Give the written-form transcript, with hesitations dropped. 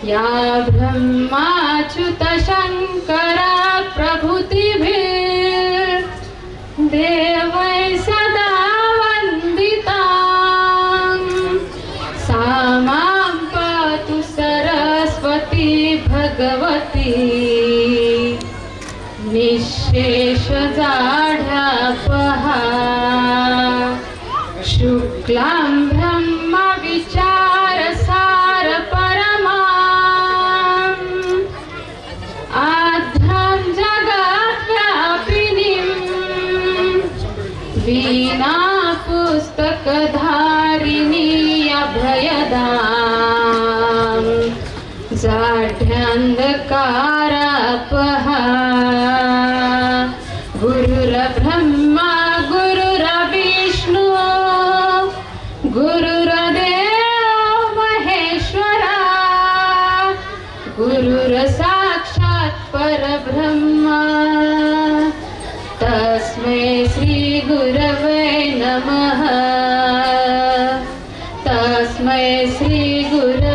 या ब्रह्माच्युत शंकरा प्रभृतिभिः देवै सदा वन्दिता सा मां पातु सरस्वती भगवती निःशेषजाढ्यापहा शुक्लां ब्रह्म विचारसार परमां आद्यां जगद्व्यापिनीं वीणा पुस्तकधारिणी अभयदां जाढ्यान्धकारापहा गुरुर्ब्रह्मा गुरुर्विष्णु गुरुर्देवो महेश्वरा गुरुर्साक्षात् परब्रह्मा तस्मै श्री गुरवे नमः तस्मै श्री गुरवे